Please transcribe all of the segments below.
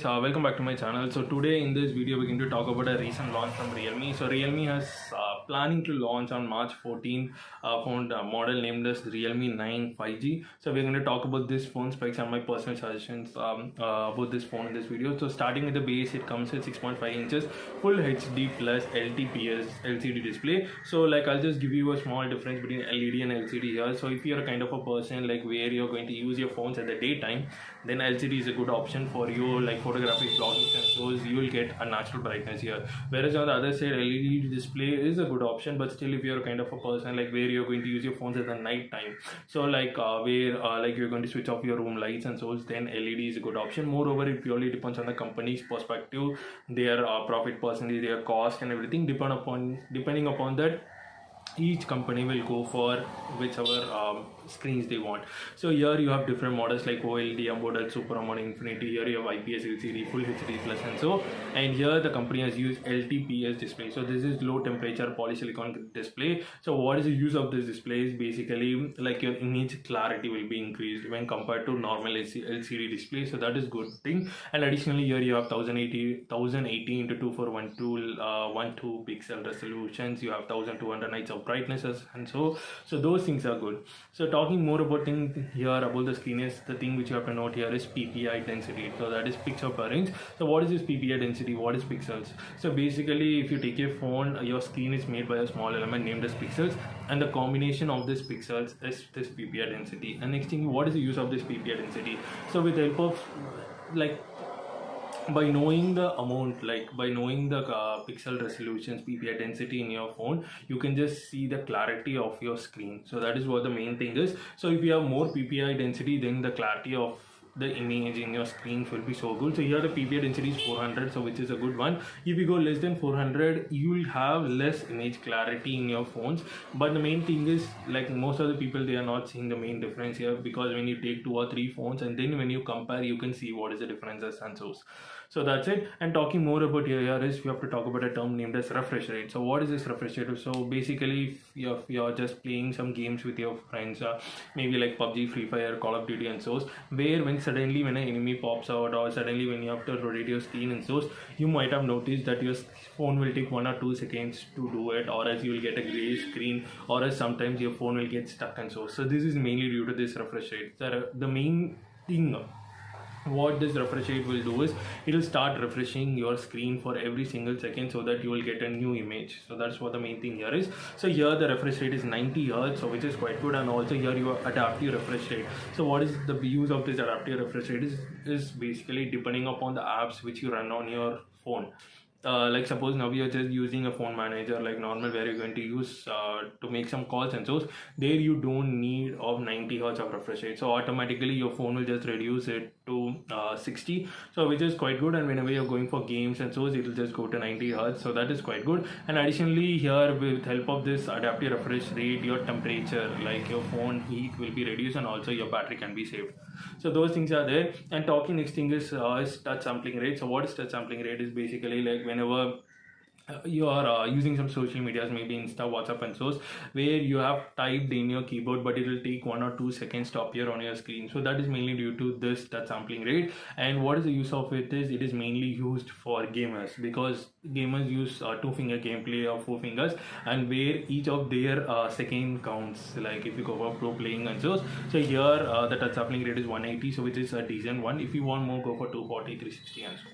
Welcome back to my channel. So today in this video we're going to talk about a recent launch from Realme. So Realme has planning to launch on March 14th phone model named as Realme 9 5G. So we're going to talk about this phone specs and my personal suggestions about this phone in this video. So starting with the base, it comes with 6.5 inches full HD plus LTPS LCD display. So like I'll just give you a small difference between LED and LCD here. So if you're a kind of a person like where you're going to use your phones at the daytime, then LCD is a good option for you, like photography, vlogging and shows. You will get a natural brightness here, whereas on the other side LED display is a good option, but still if you're a kind of a person like where you're going to use your phones at the night time, so like where like you're going to switch off your room lights and so, then LED is a good option. Moreover, it purely depends on the company's perspective, their profit percentage, their cost and everything. Depending upon that, each company will go for whichever screens they want. So here you have different models like OLED, AMOLED, Super AMOLED, Infinity. Here you have IPS LCD, Full HD Plus and so. And here the company has used LTPS display. So this is low temperature polysilicon display. So what is the use of this display is basically like your image clarity will be increased when compared to normal LCD display. So that is good thing. And additionally here you have 1080 into 2412 pixel resolutions. You have 1200 nits of brightnesses and so those things are good. So talking more about thing here about the screen is the thing which you have to note here is Ppi density. So that is pixel per inch. So what is this Ppi density? What is pixels? So basically if you take a phone, your screen is made by a small element named as pixels, and the combination of this pixels is this Ppi density. And next thing, what is the use of this Ppi density? So with the help of by knowing the amount, like by knowing the pixel resolutions, Ppi density in your phone, you can just see the clarity of your screen. So that is what the main thing is. So if you have more Ppi density, then the clarity of the image in your screen will be so good. So here the Ppi density is 400, so which is a good one. If you go less than 400, you will have less image clarity in your phones. But the main thing is, like most of the people, they are not seeing the main difference here, because when you take 2 or 3 phones and then when you compare, you can see what is the differences and so that's it. And talking more about here is, you have to talk about a term named as refresh rate. So what is this refresh rate? So basically if you're just playing some games with your friends, maybe like PUBG, Free Fire, Call of Duty and so, where when an enemy pops out, or suddenly when you have to rotate your screen and so, you might have noticed that your phone will take 1 or 2 seconds to do it, or else you will get a gray screen, or else sometimes your phone will get stuck and so this is mainly due to this refresh rate. So the main thing what this refresh rate will do is, it will start refreshing your screen for every single second, so that you will get a new image. So that's what the main thing here is. So here the refresh rate is 90 Hz, so which is quite good. And also here you have adaptive refresh rate. So what is the use of this adaptive refresh rate is basically depending upon the apps which you run on your phone. Like suppose now we are just using a phone manager like normal, where you're going to use to make some calls and so, there you don't need of 90 Hz of refresh rate. So automatically your phone will just reduce it to 60, so which is quite good. And whenever you're going for games and so, it will just go to 90 Hz, so that is quite good. And additionally here, with help of this adaptive refresh rate, your temperature, like your phone heat, will be reduced, and also your battery can be saved. So those things are there. And talking next thing is touch sampling rate. So what is touch sampling rate is basically like whenever you are using some social medias, maybe Insta, WhatsApp and so, where you have typed in your keyboard, but it will take 1 or 2 seconds to appear on your screen. So that is mainly due to this touch sampling rate. And what is the use of it is, it is mainly used for gamers, because gamers use 2-finger gameplay or 4 fingers, and where each of their second counts, like if you go for pro playing and so here the touch sampling rate is 180, so which is a decent one. If you want more, go for 240, 360 and so.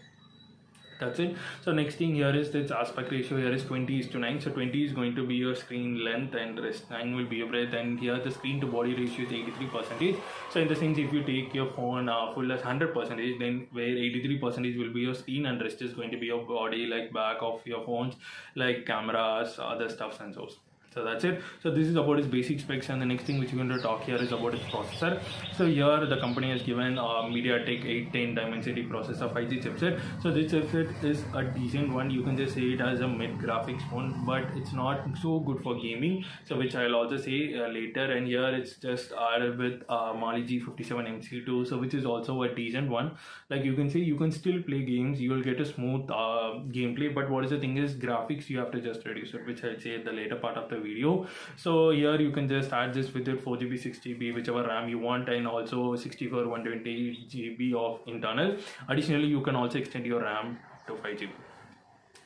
That's it. So next thing here is this aspect ratio. Here is 20:9. So 20 is going to be your screen length, and rest 9 will be your breadth. And here the screen to body ratio is 83%. So in the sense, if you take your phone full as 100%, then where 83% will be your screen and rest is going to be your body, like back of your phones, like cameras, other stuffs and so. So that's it. So this is about its basic specs, and the next thing which we're going to talk here is about its processor. So here the company has given MediaTek 810 Dimensity processor 5G chipset. So this chipset is a decent one. You can just say it as a mid graphics phone, but it's not so good for gaming, so which I'll also say later. And here it's just with Mali G57 MC2, so which is also a decent one. Like you can see, you can still play games, you will get a smooth gameplay, but what is the thing is, graphics you have to just reduce it, which I'll say at the later part of the video. So here you can just add this with your 4GB, 6GB, whichever RAM you want, and also 64, 128GB of internal. Additionally, you can also extend your RAM to 5GB.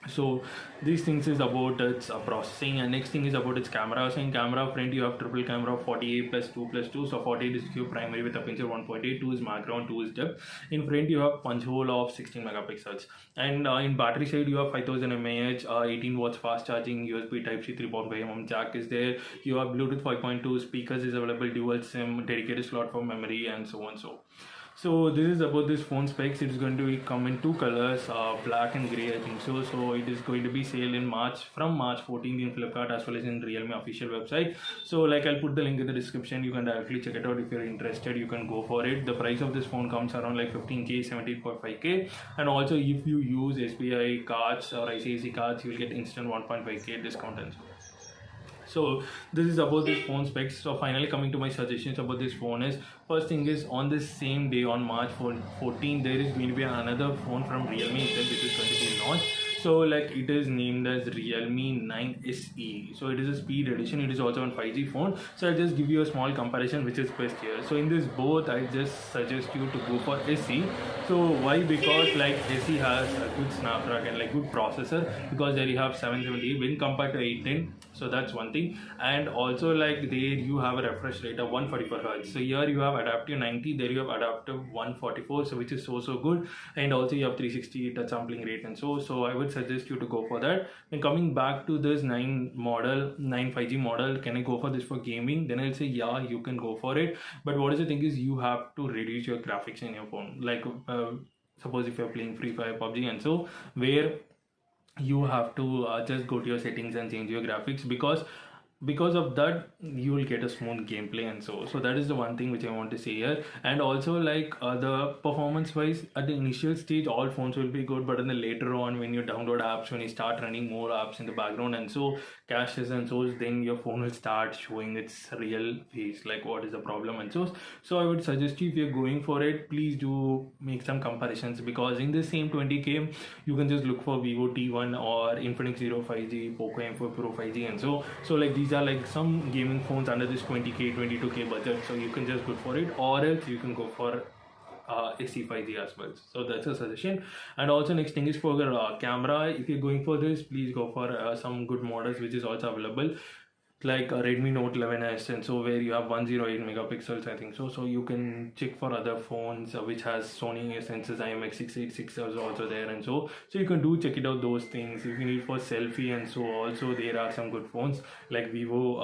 So these things is about its processing, and next thing is about its camera. So in camera front, you have triple camera 48 plus 2 plus 2. So 48 is your primary with aperture 1.8, 2 is macro and 2 is depth. In front you have punch hole of 16 megapixels, and in battery side you have 5000 mAh, 18 watts fast charging, USB Type C 3.5mm jack is there. You have Bluetooth 5.2, speakers is available, dual SIM, dedicated slot for memory, and so on. So this is about this phone specs. It is going to come in two colors, black and grey, I think so. So it is going to be sale in from March 14th in Flipkart as well as in Realme official website. So like I'll put the link in the description. You can directly check it out. If you're interested, you can go for it. The price of this phone comes around like 15k, 17.5k, and also if you use SBI cards or ICICI cards, you will get instant 1.5k discount and so this is about this phone specs. So finally coming to my suggestions about this phone is, first thing is, on this same day on March 14, there is going to be another phone from Realme itself which is going to be launched. So like it is named as Realme 9 SE. So it is a speed edition. It is also on 5G phone. So I'll just give you a small comparison which is best here. So in this both, I just suggest you to go for SE. So why? Because like SE has a good Snapdragon, like good processor, because there you have 770 when compared to 810. So that's one thing. And also like there you have a refresh rate of 144 Hz. So here you have adaptive 90, there you have adaptive 144, so which is so good. And also you have 360 touch sampling rate and so I would suggest you to go for that. And coming back to this 9 5G model, can I go for this for gaming? Then I'll say yeah, you can go for it. But what is the thing is, you have to reduce your graphics in your phone. Like suppose if you're playing Free Fire, PUBG and so, where you have to just go to your settings and change your graphics, because of that you will get a smooth gameplay and so that is the one thing which I want to say here. And also like the performance wise, at the initial stage all phones will be good, but in the later on when you download apps, when you start running more apps in the background and so caches and so, then your phone will start showing its real face, like what is the problem and so I would suggest you, if you're going for it, please do make some comparisons, because in the same 20k you can just look for Vivo T1 or Infinix Zero 5G, Poco M4 Pro 5G and so like these are like some gaming phones under this 20k 22k budget, so you can just go for it, or else you can go for SE 5G as well. So that's a suggestion. And also next thing is for camera, if you're going for this, please go for some good models which is also available, like Redmi Note 11s and so, where you have 108 megapixels, I think so you can check for other phones which has Sony sensors, IMX686 is also there and so you can do check it out, those things. If you need for selfie and so, also there are some good phones like Vivo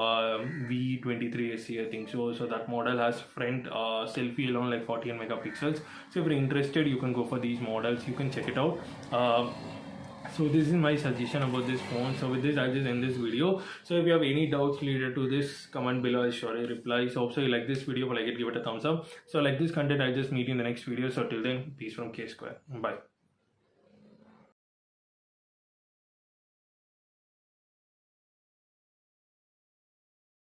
V23 SE, I think so that model has front selfie alone like 48 megapixels. So if you're interested, you can go for these models, you can check it out. So this is my suggestion about this phone. So with this, I'll just end this video. So if you have any doubts related to this, comment below, I'll surely reply. So hope you like this video. If you like it, give it a thumbs up. So like this content, I'll just meet you in the next video. So till then, peace from K Square. Bye.